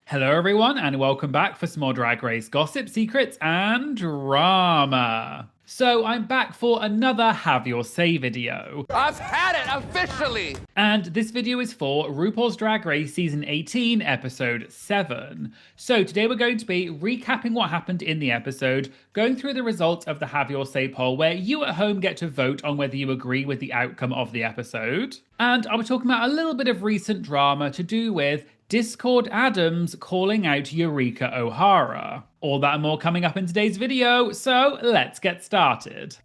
Hello everyone and welcome back for some more Drag Race gossip, secrets and drama. So I'm back for another Have Your Say video. I've had it officially! And this video is for RuPaul's Drag Race Season 18, Episode 7. So today we're going to be recapping what happened in the episode, going through the results of the Have Your Say poll where you at home get to vote on whether you agree with the outcome of the episode. And I'll be talking about a little bit of recent drama to do with Discord Addams calling out Eureka O'Hara. All that and more coming up in today's video, so let's get started.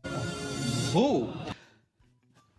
Ooh.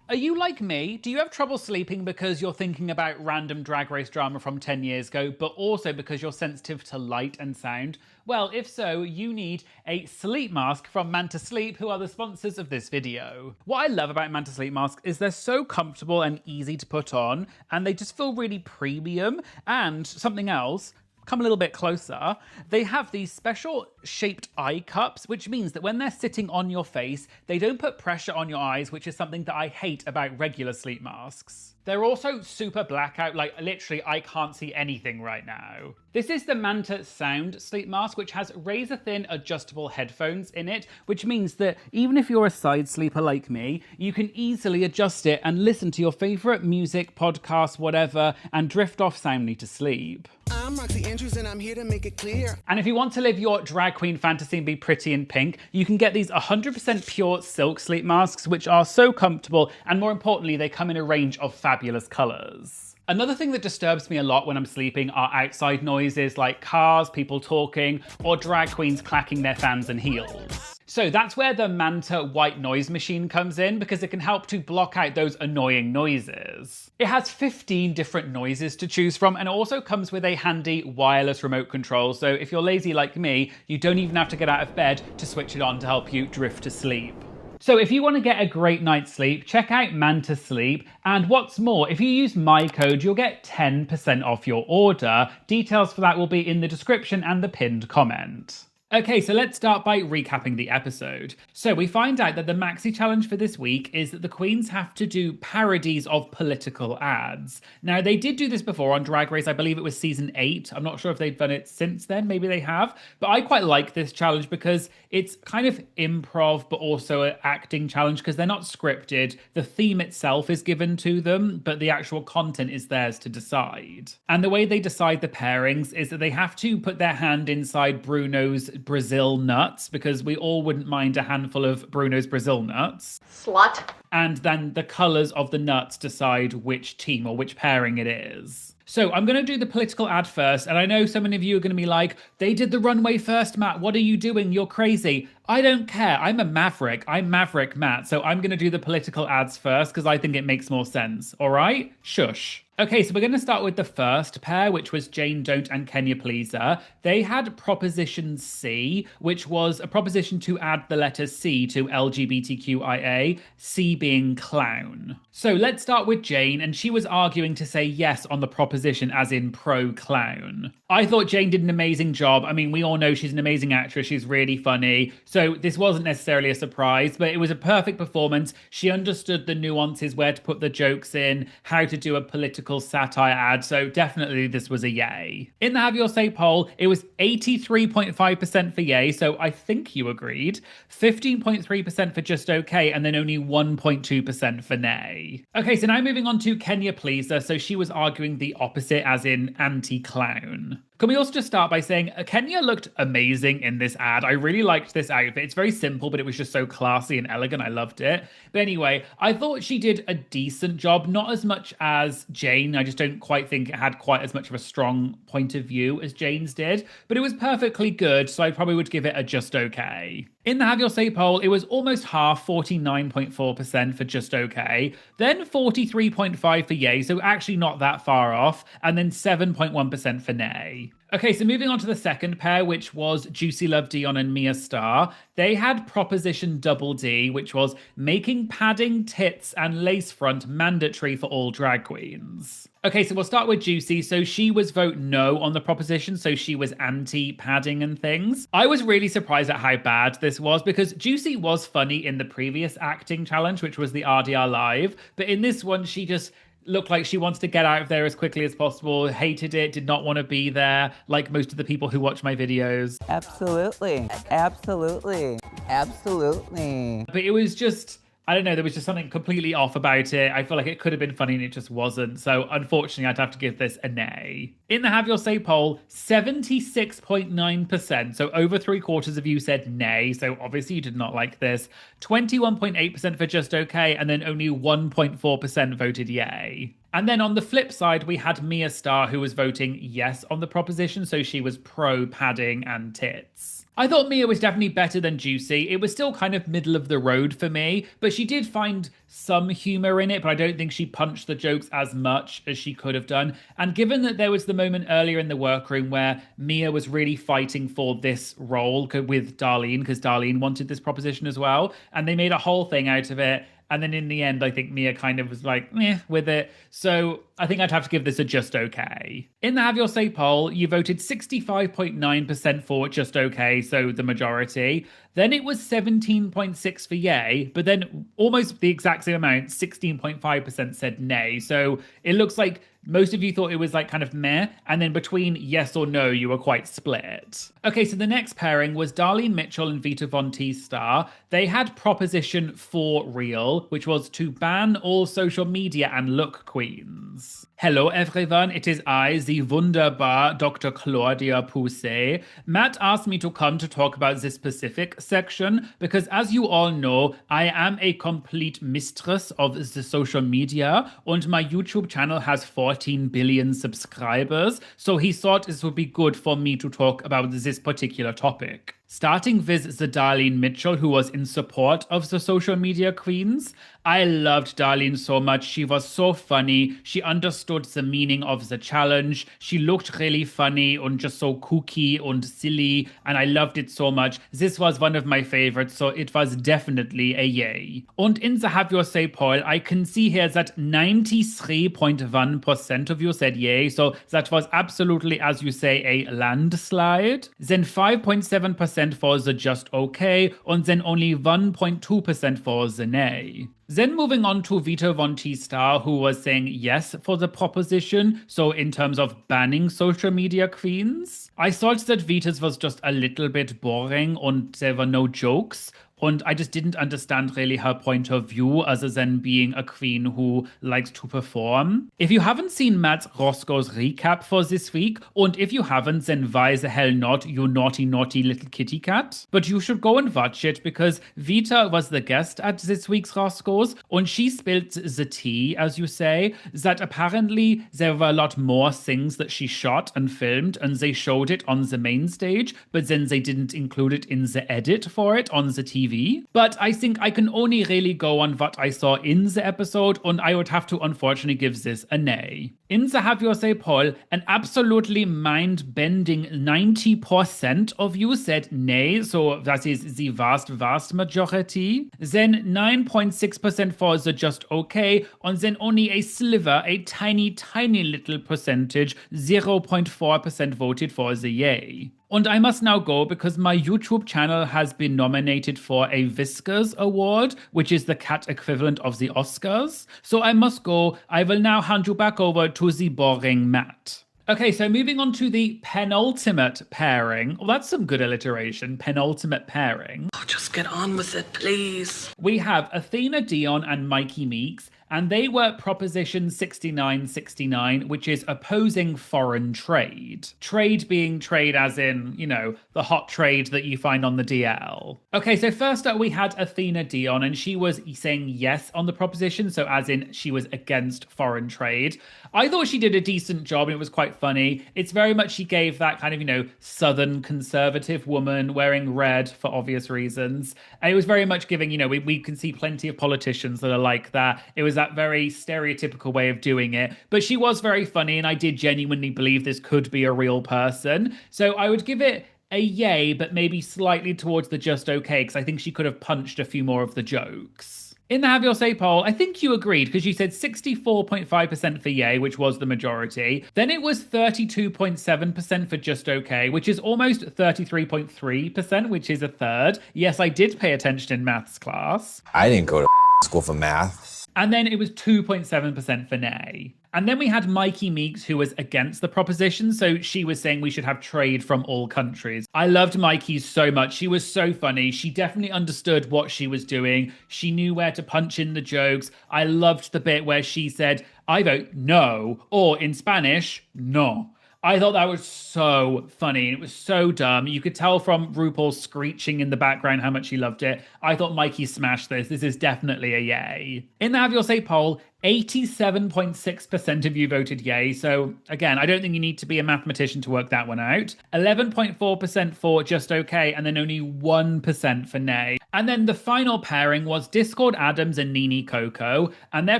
Are you like me? Do you have trouble sleeping because you're thinking about random Drag Race drama from 10 years ago, but also because you're sensitive to light and sound? Well, if so, you need a sleep mask from Manta Sleep, who are the sponsors of this video. What I love about Manta Sleep masks is they're so comfortable and easy to put on, and they just feel really premium. And something else, come a little bit closer, they have these special shaped eye cups, which means that when they're sitting on your face, they don't put pressure on your eyes, which is something that I hate about regular sleep masks. They're also super blackout, like literally I can't see anything right now. This is the Manta Sound sleep mask, which has razor thin adjustable headphones in it, which means that even if you're a side sleeper like me, you can easily adjust it and listen to your favorite music, podcast, whatever, and drift off soundly to sleep. I'm Roxy Andrews and I'm here to make it clear. And if you want to live your drag queen fantasy and be pretty in pink, you can get these 100% pure silk sleep masks, which are so comfortable, and more importantly, they come in a range of fabulous colors. Another thing that disturbs me a lot when I'm sleeping are outside noises like cars, people talking, or drag queens clacking their fans and heels. So that's where the Manta white noise machine comes in, because it can help to block out those annoying noises. It has 15 different noises to choose from, and it also comes with a handy wireless remote control, so if you're lazy like me, you don't even have to get out of bed to switch it on to help you drift to sleep. So if you want to get a great night's sleep, check out Manta Sleep, and what's more, if you use my code, you'll get 10% off your order. Details for that will be in the description and the pinned comment. Okay, so let's start by recapping the episode. So we find out that the maxi challenge for this week is that the queens have to do parodies of political ads. Now, they did do this before on Drag Race. I believe it was season 8. I'm not sure if they've done it since then. Maybe they have. But I quite like this challenge because it's kind of improv, but also an acting challenge because they're not scripted. The theme itself is given to them, but the actual content is theirs to decide. And the way they decide the pairings is that they have to put their hand inside Bruno's Brazil nuts, because we all wouldn't mind a handful of Bruno's Brazil nuts. Slut. And then the colours of the nuts decide which team or which pairing it is. So I'm going to do the political ad first, and I know so many of you are going to be like, they did the runway first, Matt. What are you doing? You're crazy. I don't care. I'm a maverick. I'm Maverick Matt. So I'm going to do the political ads first because I think it makes more sense. All right? Shush. Okay, so we're going to start with the first pair, which was Jane Don't and Kenya Pleaser. They had Proposition C, which was a proposition to add the letter C to LGBTQIA, C being clown. So let's start with Jane, and she was arguing to say yes on the proposition as in pro-clown. I thought Jane did an amazing job. I mean, we all know she's an amazing actress. She's really funny. So this wasn't necessarily a surprise, but it was a perfect performance. She understood the nuances, where to put the jokes in, how to do a political satire ad, so definitely this was a yay. In the Have Your Say poll, it was 83.5% for yay, so I think you agreed, 15.3% for just okay, and then only 1.2% for nay. Okay, so now moving on to Kenya Pleaser, so she was arguing the opposite, as in anti-clown. Can we also just start by saying Kenya looked amazing in this ad? I really liked this outfit. It's very simple, but it was just so classy and elegant. I loved it. But anyway, I thought she did a decent job, not as much as Jane. I just don't quite think it had quite as much of a strong point of view as Jane's did, but it was perfectly good, so I probably would give it a just okay. In the Have Your Say poll, it was almost half, 49.4% for just okay, then 43.5% for yay, so actually not that far off, and then 7.1% for nay. Okay, so moving on to the second pair, which was Juicy Love Dion and Mia Starr. They had Proposition Double D, which was making padding, tits, and lace front mandatory for all drag queens. Okay, so we'll start with Juicy. So she was vote no on the proposition, so she was anti-padding and things. I was really surprised at how bad this was, because Juicy was funny in the previous acting challenge, which was the RDR Live, but in this one, she just looked like she wants to get out of there as quickly as possible, hated it, did not want to be there, like most of the people who watch my videos. Absolutely. Absolutely. Absolutely. But it was just, I don't know, there was just something completely off about it. I feel like it could have been funny and it just wasn't. So unfortunately, I'd have to give this a nay. In the Have Your Say poll, 76.9%, so over 3/4 of you said nay. So obviously you did not like this. 21.8% for just okay, and then only 1.4% voted yay. And then on the flip side, we had Mia Starr, who was voting yes on the proposition. So she was pro padding and tits. I thought Mia was definitely better than Juicy. It was still kind of middle of the road for me, but she did find some humor in it, but I don't think she punched the jokes as much as she could have done. And given that there was the moment earlier in the workroom where Mia was really fighting for this role with Darlene, because Darlene wanted this proposition as well, and they made a whole thing out of it. And then in the end, I think Mia kind of was like, meh, with it. So I think I'd have to give this a just okay. In the Have Your Say poll, you voted 65.9% for just okay, so the majority. Then it was 17.6% for yay, but then almost the exact same amount, 16.5% said nay. So it looks like most of you thought it was like kind of meh, and then between yes or no, you were quite split. Okay, so the next pairing was Darlene Mitchell and Vita Von Teestar. They had proposition for real, which was to ban all social media and look queens. Hello everyone, it is I, the wunderbar Dr. Claudia Poussey. Matt asked me to come to talk about this specific section because as you all know, I am a complete mistress of the social media and my YouTube channel has 14 billion subscribers, so he thought this would be good for me to talk about this particular topic. Starting with the Darlene Mitchell, who was in support of the social media queens. I loved Darlene so much. She was so funny. She understood the meaning of the challenge. She looked really funny and just so kooky and silly, and I loved it so much. This was one of my favorites, so it was definitely a yay. And in the Have Your Say poll, I can see here that 93.1% of you said yay, so that was absolutely, as you say, a landslide. Then 5.7% for the just okay, and then only 1.2% for the nay. Then moving on to Vita Von Teestar, who was saying yes for the proposition, so in terms of banning social media queens. I thought that Vita's was just a little bit boring and there were no jokes. And I just didn't understand really her point of view other than being a queen who likes to perform. If you haven't seen Matt Roscoe's recap for this week, and if you haven't, then why the hell not, you naughty, naughty little kitty cat? But you should go and watch it because Vita was the guest at this week's Roscoe's, and she spilled the tea, as you say, that apparently there were a lot more things that she shot and filmed, and they showed it on the main stage, but then they didn't include it in the edit for it on the TV. But I think I can only really go on what I saw in the episode, and I would have to unfortunately give this a nay. In the Have Your Say poll, an absolutely mind-bending 90% of you said nay, so that is the vast majority. Then 9.6% for the just okay, and then only a sliver, a tiny little percentage, 0.4% voted for the yay. And I must now go because my YouTube channel has been nominated for a Whiskers Award, which is the cat equivalent of the Oscars. So I must go. I will now hand you back over to the boring Matt. Okay, so moving on to the penultimate pairing. Well, that's some good alliteration. Penultimate pairing. Oh, just get on with it, please. We have Athena Dion and Mikey Meeks, and they were Proposition 6969, which is opposing foreign trade. Trade being trade as in, you know, the hot trade that you find on the DL. Okay, so first up we had Athena Dion, and she was saying yes on the proposition, so as in she was against foreign trade. I thought she did a decent job, and it was quite funny. It's very much she gave that kind of, you know, southern conservative woman wearing red for obvious reasons. And it was very much giving, you know, we can see plenty of politicians that are like that. It was that very stereotypical way of doing it. But she was very funny, and I did genuinely believe this could be a real person. So I would give it a yay, but maybe slightly towards the just okay, because I think she could have punched a few more of the jokes. In the Have Your Say poll, I think you agreed because you said 64.5% for yay, which was the majority. Then it was 32.7% for just okay, which is almost 33.3%, which is a third. Yes, I did pay attention in maths class. I didn't go to school for math. And then it was 2.7% for nay. And then we had Mikey Meeks, who was against the proposition. So she was saying we should have trade from all countries. I loved Mikey so much. She was so funny. She definitely understood what she was doing. She knew where to punch in the jokes. I loved the bit where she said, I vote no, or in Spanish, no. I thought that was so funny and it was so dumb. You could tell from RuPaul screeching in the background how much he loved it. I thought Mikey smashed this. This is definitely a yay. In the Have Your Say poll, 87.6% of you voted yay. So again, I don't think you need to be a mathematician to work that one out. 11.4% for just okay, and then only 1% for nay. And then the final pairing was Discord Addams and Nene Coco, and their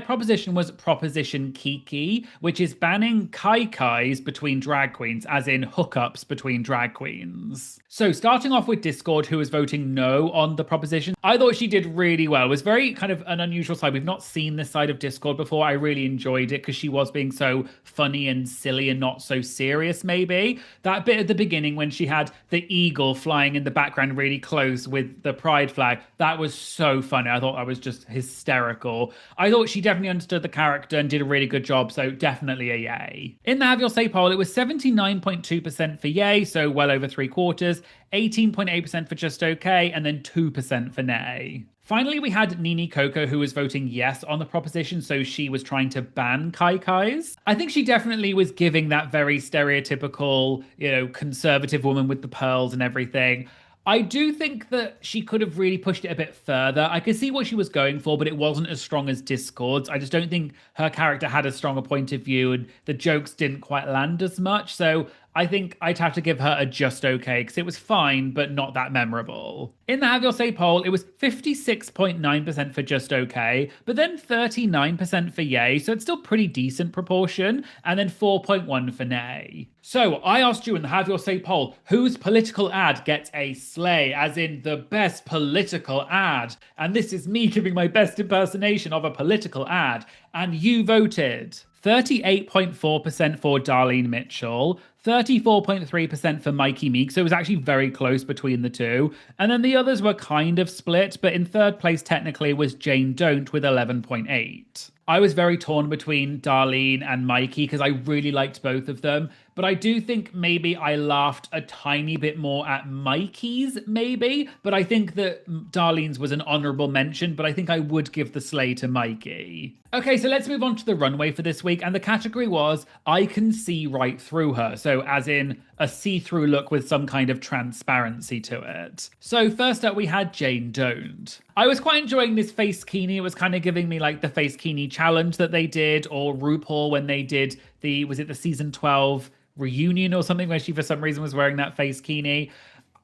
proposition was Proposition Kiki, which is banning kai-kais between drag queens, as in hookups between drag queens. So starting off with Discord, who was voting no on the proposition, I thought she did really well. It was very kind of an unusual side. We've not seen this side of Discord before. I really enjoyed it because she was being so funny and silly and not so serious, maybe. That bit at the beginning when she had the eagle flying in the background really close with the pride flag, that was so funny. I thought that was just hysterical. I thought she definitely understood the character and did a really good job, so definitely a yay. In the Have Your Say poll, it was 79.2% for yay, so well over 3/4, 18.8% for just okay, and then 2% for nay. Finally, we had Nene Coco, who was voting yes on the proposition, so she was trying to ban kai-kais. I think she definitely was giving that very stereotypical, conservative woman with the pearls and everything. I do think that she could have really pushed it a bit further. I could see what she was going for, but it wasn't as strong as Discord's. I just don't think her character had a stronger point of view and the jokes didn't quite land as much. So I think I'd have to give her a just okay because it was fine, but not that memorable. In the Have Your Say poll, it was 56.9% for just okay, but then 39% for yay, so it's still pretty decent proportion, and then 4.1 for nay. So I asked you in the Have Your Say poll, whose political ad gets a slay, as in the best political ad? And this is me giving my best impersonation of a political ad, and you voted. 38.4% for Darlene Mitchell, 34.3% for Mikey Meek, so it was actually very close between the two. And then the others were kind of split, but in third place technically was Jane Don't with 11.8. I was very torn between Darlene and Mikey because I really liked both of them. But I do think maybe I laughed a tiny bit more at Mikey's, maybe. But I think that Darlene's was an honorable mention, but I think I would give the slay to Mikey. Okay, so let's move on to the runway for this week. And the category was, I can see right through her. So as in a see-through look with some kind of transparency to it. So first up, we had Jane Don't. I was quite enjoying this face kini. It was kind of giving me like the face kini challenge that they did, or RuPaul when they did was it the season 12 reunion or something where she for some reason was wearing that face kini.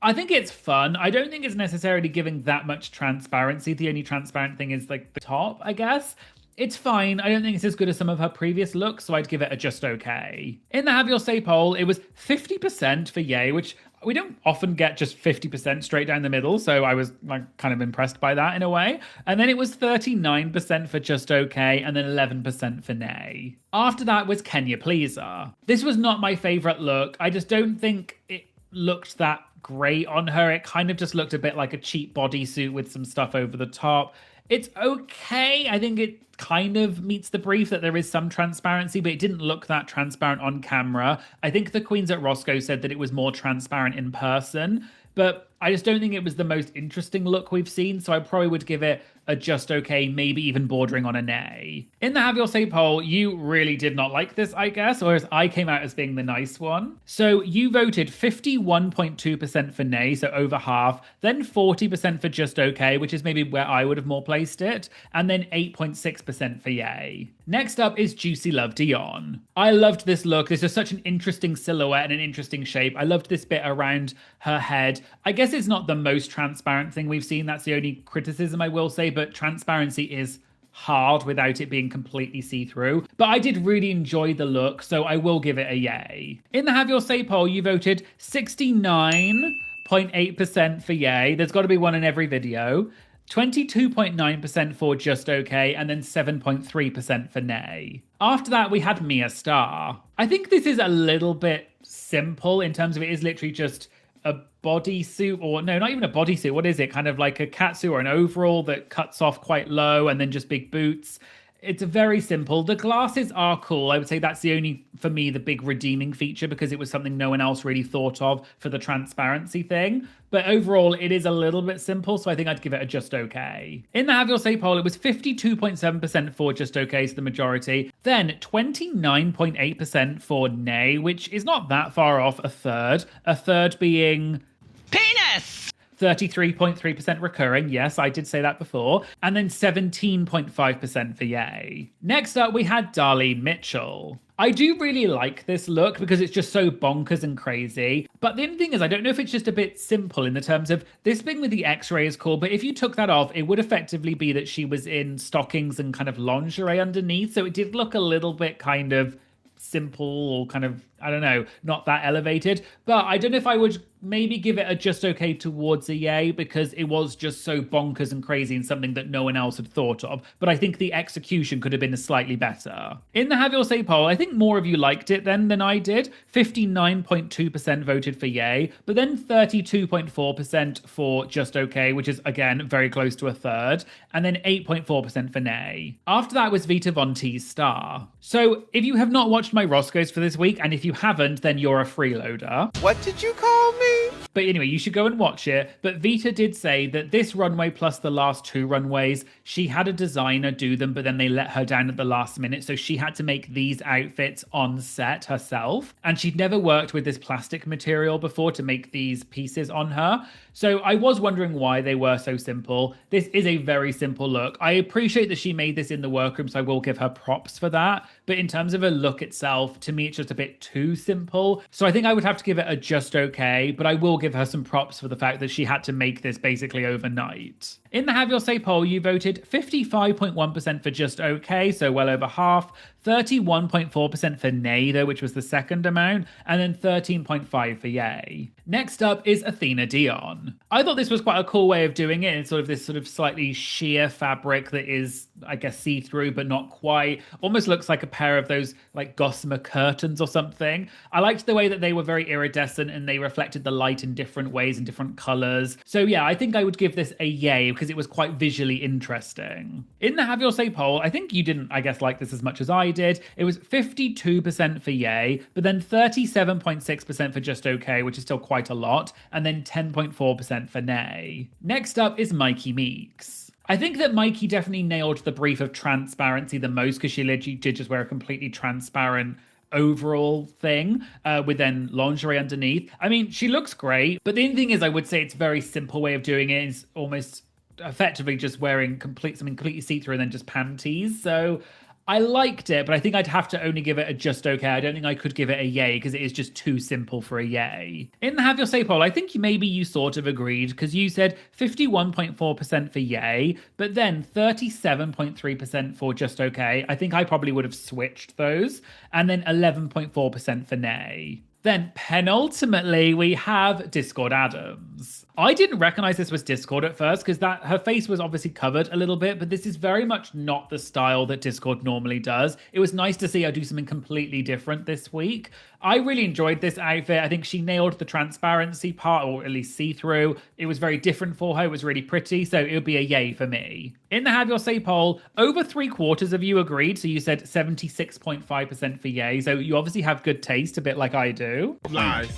I think it's fun. I don't think it's necessarily giving that much transparency. The only transparent thing is like the top, I guess. It's fine. I don't think it's as good as some of her previous looks, so I'd give it a just okay. In the Have Your Say poll, it was 50% for yay, which we don't often get just 50% straight down the middle, so I was like kind of impressed by that in a way. And then it was 39% for just okay, and then 11% for nay. After that was Kenya Pleaser. This was not my favorite look. I just don't think it looked that great on her. It kind of just looked a bit like a cheap bodysuit with some stuff over the top. It's okay. I think it kind of meets the brief that there is some transparency, but it didn't look that transparent on camera. I think the queens at Roscoe said that it was more transparent in person, but I just don't think it was the most interesting look we've seen, so I probably would give it a just okay, maybe even bordering on a nay. In the Have Your Say poll, you really did not like this, I guess, whereas I came out as being the nice one. So you voted 51.2% for nay, so over half, then 40% for just okay, which is maybe where I would have more placed it, and then 8.6% for yay. Next up is Juicy Love Dion. I loved this look. This is such an interesting silhouette and an interesting shape. I loved this bit around her head. I guess it's not the most transparent thing we've seen. That's the only criticism I will say, but transparency is hard without it being completely see-through. But I did really enjoy the look, so I will give it a yay. In the Have Your Say poll, you voted 69.8% for yay. There's got to be one in every video. 22.9% for just okay, and then 7.3% for nay. After that, we had Mia Starr. I think this is a little bit simple in terms of it is literally just a bodysuit, or no, not even a bodysuit. What is it? Kind of like a catsuit or an overall that cuts off quite low and then just big boots. It's very simple. The glasses are cool. I would say that's the only, for me, the big redeeming feature because it was something no one else really thought of for the transparency thing. But overall, it is a little bit simple, so I think I'd give it a just okay. In the Have Your Say poll, it was 52.7% for just okay, so the majority. Then 29.8% for nay, which is not that far off a third. A third being... Penis! 33.3% recurring. Yes, I did say that before. And then 17.5% for yay. Next up, we had Darlene Mitchell. I do really like this look because it's just so bonkers and crazy. But the only thing is, I don't know if it's just a bit simple in the terms of this thing with the x-ray is cool, but if you took that off, it would effectively be that she was in stockings and kind of lingerie underneath. So it did look a little bit kind of simple or kind of, I don't know, not that elevated. But I don't know if I would maybe give it a just okay towards a yay because it was just so bonkers and crazy and something that no one else had thought of. But I think the execution could have been slightly better. In the Have Your Say poll, I think more of you liked it then than I did. 59.2% voted for yay, but then 32.4% for just okay, which is again very close to a third, and then 8.4% for nay. After that was Vita Von T's star. So if you have not watched my Roscoe's for this week, and if you haven't, then you're a freeloader. What did you call me? But anyway, you should go and watch it. But Vita did say that this runway plus the last two runways, she had a designer do them, but then they let her down at the last minute. So she had to make these outfits on set herself. And she'd never worked with this plastic material before to make these pieces on her. So I was wondering why they were so simple. This is a very simple look. I appreciate that she made this in the workroom, so I will give her props for that. But in terms of a look itself, to me, it's just a bit too simple. So I think I would have to give it a just okay, but I will give her some props for the fact that she had to make this basically overnight. In the Have Your Say poll, you voted 55.1% for just okay, so well over half, 31.4% for nay, though, which was the second amount, and then 13.5% for yay. Next up is Athena Dion. I thought this was quite a cool way of doing it in sort of this sort of slightly sheer fabric that is, I guess, see-through, but not quite. Almost looks like a pair of those like gossamer curtains or something. I liked the way that they were very iridescent and they reflected the light in different ways and different colors. So yeah, I think I would give this a yay because it was quite visually interesting. In the Have Your Say poll, I think you didn't, I guess, like this as much as I did. It was 52% for yay, but then 37.6% for just okay, which is still quite a lot, and then 10.4% for nay. Next up is Mikey Meeks. I think that Mikey definitely nailed the brief of transparency the most because she literally did just wear a completely transparent overall thing with then lingerie underneath. I mean, she looks great, but the only thing is I would say it's a very simple way of doing it. It's almost effectively just wearing something completely see-through and then just panties. So I liked it, but I think I'd have to only give it a just okay. I don't think I could give it a yay because it is just too simple for a yay. In the Have Your Say poll, I think maybe you sort of agreed because you said 51.4% for yay, but then 37.3% for just okay. I think I probably would have switched those, and then 11.4% for nay. Then penultimately, we have Discord Addams. I didn't recognize this was Discord at first because her face was obviously covered a little bit, but this is very much not the style that Discord normally does. It was nice to see her do something completely different this week. I really enjoyed this outfit. I think she nailed the transparency part, or at least see-through. It was very different for her. It was really pretty, so it would be a yay for me. In the Have Your Say poll, over 3/4 of you agreed, so you said 76.5% for yay, so you obviously have good taste, a bit like I do. Lies.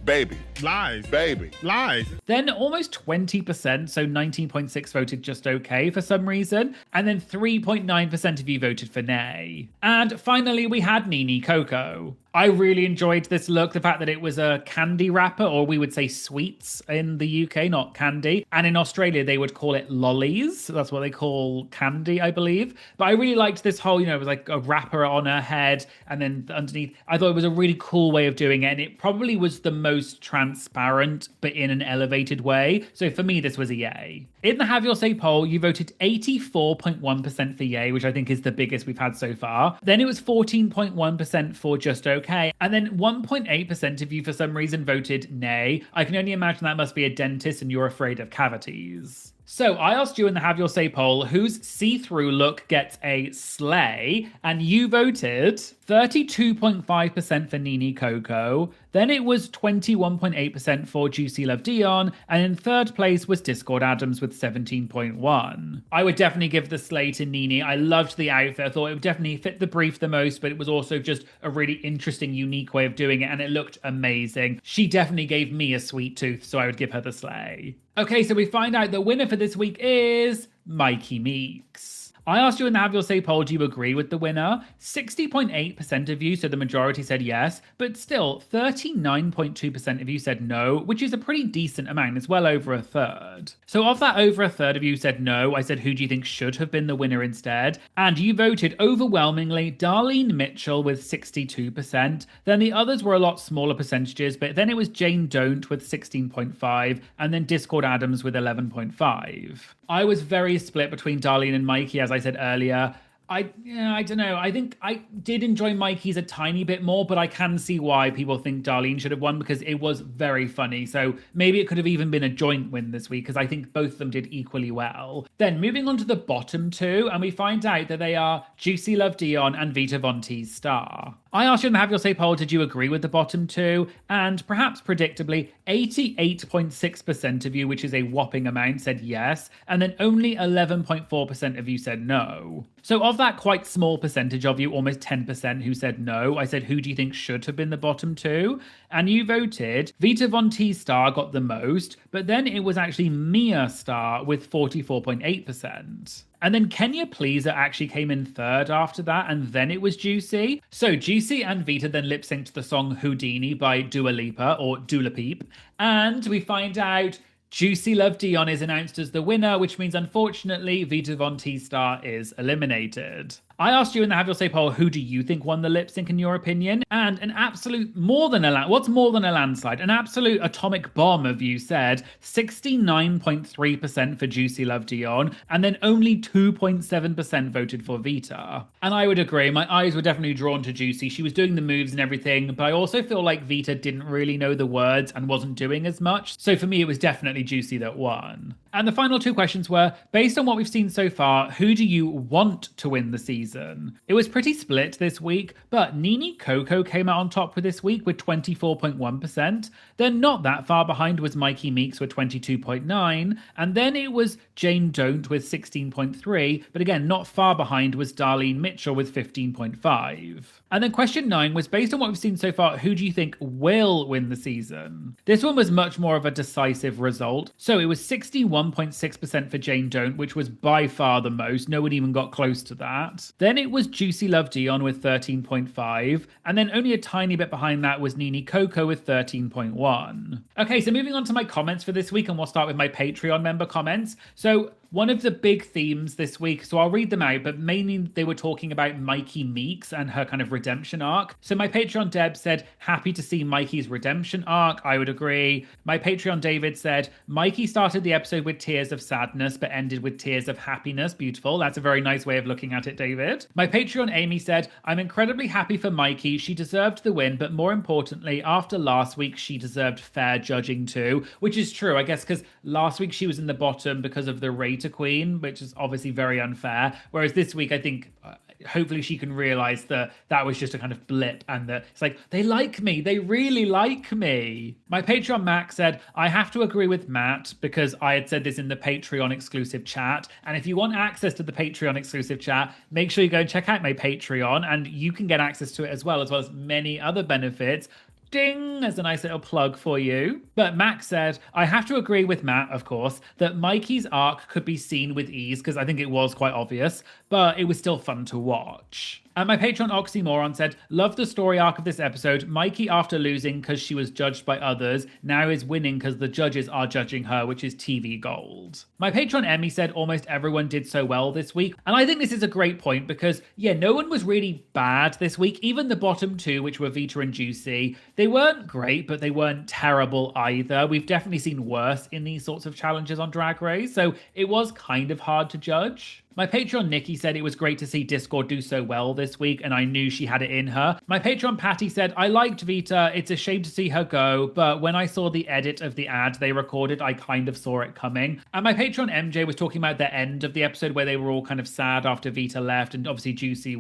Baby. Lies. Baby. Lies. Then almost 20%, so 19.6 voted just okay for some reason, and then 3.9% of you voted for nay. And finally, we had Nene Coco. I really enjoyed this look. The fact that it was a candy wrapper, or we would say sweets in the UK, not candy. And in Australia, they would call it lollies. That's what they call candy, I believe. But I really liked this whole, it was like a wrapper on her head. And then underneath, I thought it was a really cool way of doing it. And it probably was the most transparent, but in an elevated way. So for me, this was a yay. In the Have Your Say poll, you voted 84.1% for yay, which I think is the biggest we've had so far. Then it was 14.1% for just okay. And then 1.8% of you, for some reason, voted nay. I can only imagine that must be a dentist and you're afraid of cavities. So I asked you in the Have Your Say poll whose see-through look gets a slay, and you voted 32.5% for Nene Coco, then it was 21.8% for Juicy Love Dion, and in third place was Discord Addams with 17.1%. I would definitely give the slay to Nene. I loved the outfit. I thought it would definitely fit the brief the most, but it was also just a really interesting, unique way of doing it, and it looked amazing. She definitely gave me a sweet tooth, so I would give her the slay. Okay, so we find out the winner for this week is Mikey Meeks. I asked you in the Have Your Say poll, do you agree with the winner? 60.8% of you, so the majority said yes, but still 39.2% of you said no, which is a pretty decent amount. It's well over a third. So of that over a third of you said no, I said who do you think should have been the winner instead? And you voted overwhelmingly Darlene Mitchell with 62%. Then the others were a lot smaller percentages, but then it was Jane Don't with 16.5%, and then Discord Addams with 11.5%. I was very split between Darlene and Mikey, as I said earlier. I don't know. I think I did enjoy Mikey's a tiny bit more, but I can see why people think Darlene should have won because it was very funny. So maybe it could have even been a joint win this week because I think both of them did equally well. Then moving on to the bottom two, and we find out that they are Juicy Love Dion and Vita Von Teese Star. I asked you in the Have Your Say poll, did you agree with the bottom two? And perhaps predictably, 88.6% of you, which is a whopping amount, said yes. And then only 11.4% of you said no. So of that quite small percentage of you, almost 10% who said no, I said, who do you think should have been the bottom two? And you voted Vita Von Teese Star got the most, but then it was actually Mia Star with 44.8%. And then Kenya Pleaser actually came in third after that, and then it was Juicy. So Juicy and Vita then lip-synced the song Houdini by Dua Lipa, or Dula Peep. And we find out Juicy Love Dion is announced as the winner, which means unfortunately Vita Von Teese Star is eliminated. I asked you in the Have Your Say poll, who do you think won the lip sync in your opinion? And an absolute what's more than a landslide? An absolute atomic bomb of you said 69.3% for Juicy Love Dion, and then only 2.7% voted for Vita. And I would agree, my eyes were definitely drawn to Juicy. She was doing the moves and everything, but I also feel like Vita didn't really know the words and wasn't doing as much. So for me, it was definitely Juicy that won. And the final two questions were, based on what we've seen so far, who do you want to win the season? It was pretty split this week, but Nene Coco came out on top for this week with 24.1%. Then not that far behind was Mikey Meeks with 22.9%, and then it was Jane Don't with 16.3%, but again, not far behind was Darlene Mitchell with 15.5%. And then question 9 was, based on what we've seen so far, who do you think will win the season? This one was much more of a decisive result. So it was 61.6% for Jane Don't, which was by far the most. No one even got close to that. Then it was Juicy Love Dion with 13.5%, and then only a tiny bit behind that was Nene Coco with 13.1%. Okay, so moving on to my comments for this week, and we'll start with my Patreon member comments. So one of the big themes this week, so I'll read them out, but mainly they were talking about Mikey Meeks and her kind of redemption arc. So my Patreon Deb said, happy to see Mikey's redemption arc. I would agree. My Patreon David said, Mikey started the episode with tears of sadness, but ended with tears of happiness. Beautiful. That's a very nice way of looking at it, David. My Patreon Amy said, I'm incredibly happy for Mikey. She deserved the win, but more importantly, after last week, she deserved fair judging too, which is true, I guess, because last week she was in the bottom because of the rate queen, which is obviously very unfair. Whereas this week, I think hopefully she can realize that that was just a kind of blip and that it's like, they like me. They really like me. My Patreon Max said, I have to agree with Matt because I had said this in the Patreon exclusive chat. And if you want access to the Patreon exclusive chat, make sure you go and check out my Patreon and you can get access to it as well as many other benefits. Ding, as a nice little plug for you. But Max said, I have to agree with Matt, of course, that Mikey's arc could be seen with ease because I think it was quite obvious, but it was still fun to watch. And my Patreon Oxymoron said, love the story arc of this episode. Mikey, after losing because she was judged by others, now is winning because the judges are judging her, which is TV gold. My Patreon Emmy said almost everyone did so well this week. And I think this is a great point because, yeah, no one was really bad this week. Even the bottom two, which were Vita and Juicy, they weren't great, but they weren't terrible either. We've definitely seen worse in these sorts of challenges on Drag Race. So it was kind of hard to judge. My Patreon Nikki said it was great to see Discord do so well this week, and I knew she had it in her. My Patreon Patty said, I liked Vita, it's a shame to see her go, but when I saw the edit of the ad they recorded, I kind of saw it coming. And my Patreon MJ was talking about the end of the episode where they were all kind of sad after Vita left, and obviously Juicy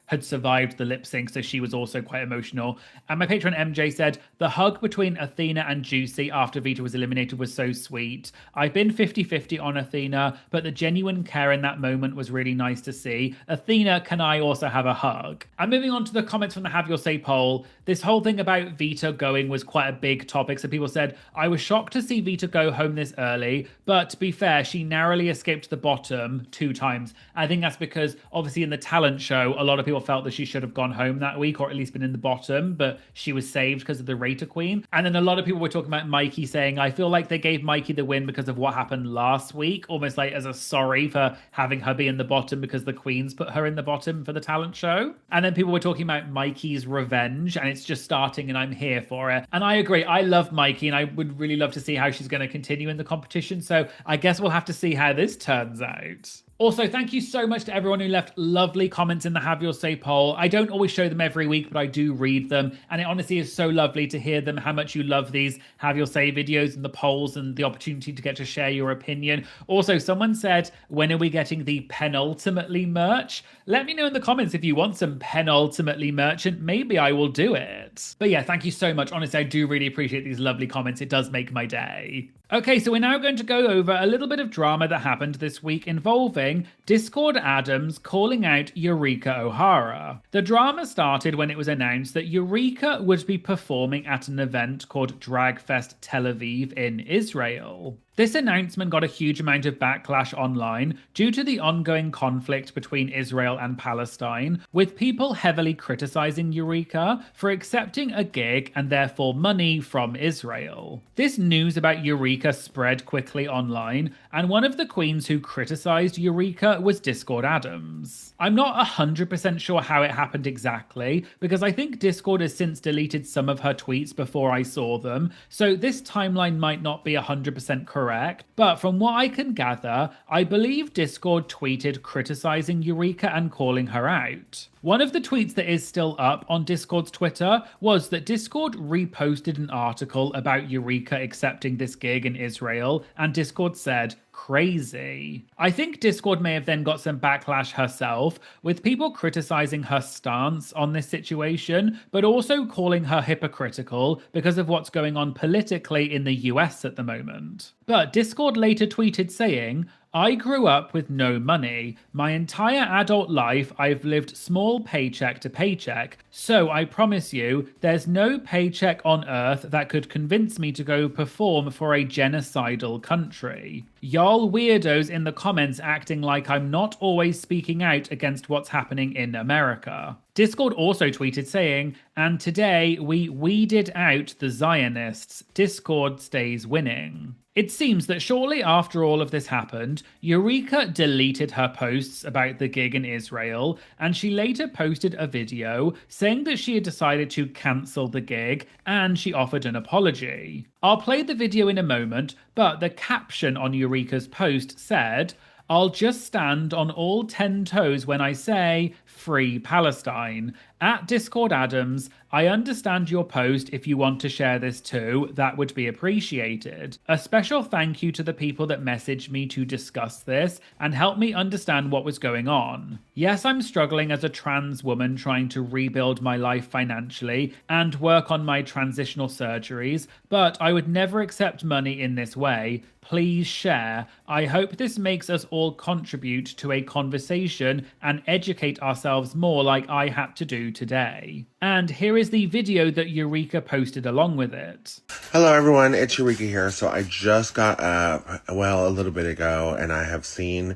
had survived the lip sync, so she was also quite emotional. And my patron MJ said, the hug between Athena and Juicy after Vita was eliminated was so sweet. I've been 50-50 on Athena, but the genuine care in that moment was really nice to see. Athena, can I also have a hug? And moving on to the comments from the Have Your Say poll, this whole thing about Vita going was quite a big topic. So people said, I was shocked to see Vita go home this early, but to be fair, she narrowly escaped the bottom 2 times. I think that's because obviously in the talent show, a lot of people felt that she should have gone home that week or at least been in the bottom, but she was saved because of the Rater Queen. And then a lot of people were talking about Mikey saying, I feel like they gave Mikey the win because of what happened last week, almost like as a sorry for having her be in the bottom because the Queens put her in the bottom for the talent show. And then people were talking about Mikey's revenge and it's just starting and I'm here for it. And I agree, I love Mikey and I would really love to see how she's going to continue in the competition. So I guess we'll have to see how this turns out. Also, thank you so much to everyone who left lovely comments in the Have Your Say poll. I don't always show them every week, but I do read them. And it honestly is so lovely to hear them, how much you love these Have Your Say videos and the polls and the opportunity to get to share your opinion. Also, someone said, when are we getting the penultimately merch? Let me know in the comments if you want some penultimately merch and maybe I will do it. But yeah, thank you so much. Honestly, I do really appreciate these lovely comments. It does make my day. Okay, so we're now going to go over a little bit of drama that happened this week involving Discord Addams calling out Eureka O'Hara. The drama started when it was announced that Eureka would be performing at an event called Dragfest Tel Aviv in Israel. This announcement got a huge amount of backlash online due to the ongoing conflict between Israel and Palestine, with people heavily criticizing Eureka for accepting a gig and therefore money from Israel. This news about Eureka spread quickly online, and one of the queens who criticized Eureka was Discord Addams. I'm not 100% sure how it happened exactly, because I think Discord has since deleted some of her tweets before I saw them, so this timeline might not be 100% correct. But from what I can gather, I believe Discord tweeted criticizing Eureka and calling her out. One of the tweets that is still up on Discord's Twitter was that Discord reposted an article about Eureka accepting this gig in Israel, and Discord said, crazy. I think Discord may have then got some backlash herself, with people criticizing her stance on this situation, but also calling her hypocritical because of what's going on politically in the US at the moment. But Discord later tweeted saying, I grew up with no money. My entire adult life, I've lived small paycheck to paycheck. So I promise you, there's no paycheck on earth that could convince me to go perform for a genocidal country. Y'all weirdos in the comments acting like I'm not always speaking out against what's happening in America. Discord also tweeted saying, and today we weeded out the Zionists. Discord stays winning. It seems that shortly after all of this happened, Eureka deleted her posts about the gig in Israel, and she later posted a video saying that she had decided to cancel the gig, and she offered an apology. I'll play the video in a moment, but the caption on Eureka's post said, I'll just stand on all 10 toes when I say, Free Palestine. At Discord Addams, I understand your post. If you want to share this too, that would be appreciated. A special thank you to the people that messaged me to discuss this and help me understand what was going on. Yes, I'm struggling as a trans woman trying to rebuild my life financially and work on my transitional surgeries, but I would never accept money in this way. Please share. I hope this makes us all contribute to a conversation and educate ourselves more like I had to do today. And here is the video that Eureka posted along with it. Hello everyone, it's Eureka here. So I just got up, a little bit ago, and I have seen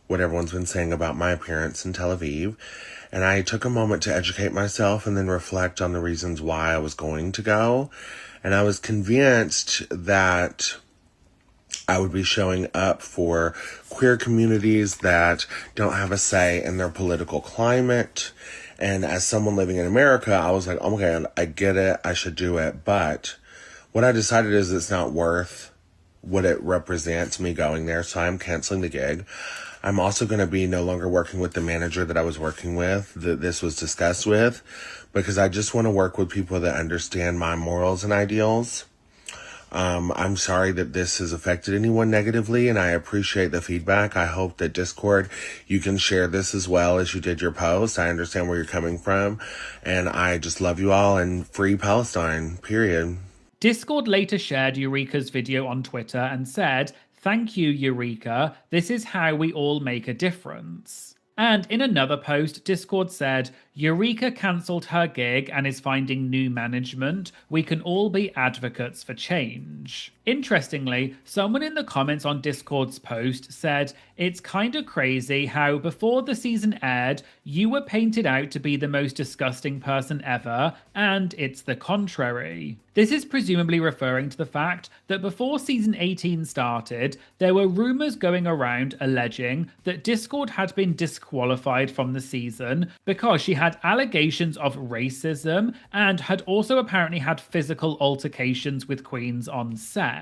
what everyone's been saying about my appearance in Tel Aviv. And I took a moment to educate myself and then reflect on the reasons why I was going to go. And I was convinced that I would be showing up for queer communities that don't have a say in their political climate. And as someone living in America, I was like, oh my God, I get it. I should do it. But what I decided is it's not worth what it represents me going there. So I'm canceling the gig. I'm also going to be no longer working with the manager that I was working with, that this was discussed with, because I just want to work with people that understand my morals and ideals. I'm sorry that this has affected anyone negatively, and I appreciate the feedback. I hope that Discord, you can share this as well as you did your post. I understand where you're coming from, and I just love you all, and free Palestine, period. Discord later shared Eureka's video on Twitter and said, "Thank you, Eureka. This is how we all make a difference." And in another post, Discord said, "Eureka cancelled her gig and is finding new management. We can all be advocates for change." Interestingly, someone in the comments on Discord's post said, "It's kinda crazy how before the season aired, you were painted out to be the most disgusting person ever, and it's the contrary." This is presumably referring to the fact that before season 18 started, there were rumours going around alleging that Discord had been disqualified from the season because she had allegations of racism and had also apparently had physical altercations with queens on set.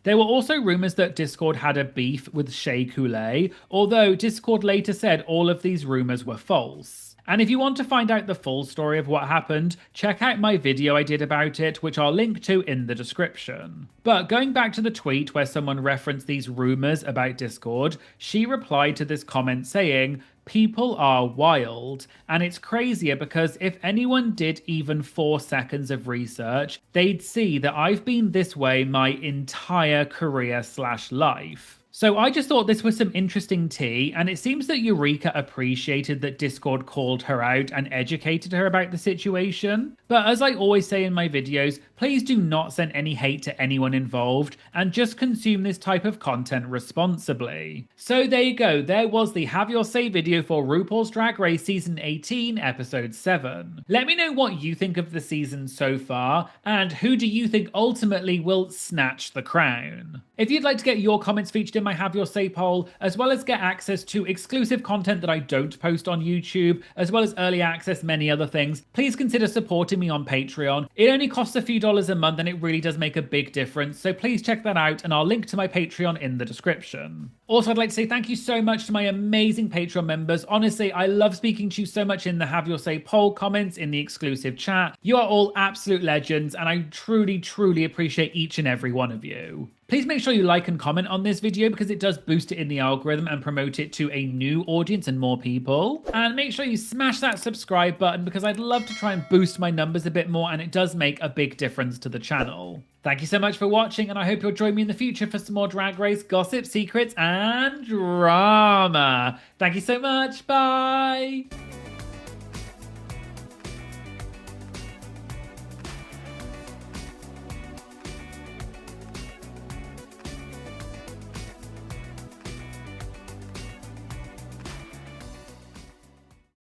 There were also rumours that Discord had a beef with Shea Coulee, although Discord later said all of these rumours were false. And if you want to find out the full story of what happened, check out my video I did about it, which I'll link to in the description. But going back to the tweet where someone referenced these rumours about Discord, she replied to this comment saying, "People are wild, and it's crazier because if anyone did even 4 seconds of research, they'd see that I've been this way my entire career/life." So I just thought this was some interesting tea, and it seems that Eureka appreciated that Discord called her out and educated her about the situation. But as I always say in my videos, please do not send any hate to anyone involved, and just consume this type of content responsibly. So there you go, there was the Have Your Say video for RuPaul's Drag Race Season 18, Episode 7. Let me know what you think of the season so far, and who do you think ultimately will snatch the crown? If you'd like to get your comments featured in my Have Your Say poll, as well as get access to exclusive content that I don't post on YouTube, as well as early access, many other things, please consider supporting me on Patreon. It only costs a few dollars a month and it really does make a big difference, so please check that out, and I'll link to my Patreon in the description. Also, I'd like to say thank you so much to my amazing Patreon members. Honestly, I love speaking to you so much in the Have Your Say poll comments, in the exclusive chat. You are all absolute legends, and I truly, truly appreciate each and every one of you. Please make sure you like and comment on this video because it does boost it in the algorithm and promote it to a new audience and more people. And make sure you smash that subscribe button because I'd love to try and boost my numbers a bit more, and it does make a big difference to the channel. Thank you so much for watching, and I hope you'll join me in the future for some more Drag Race gossip, secrets, and drama. Thank you so much. Bye.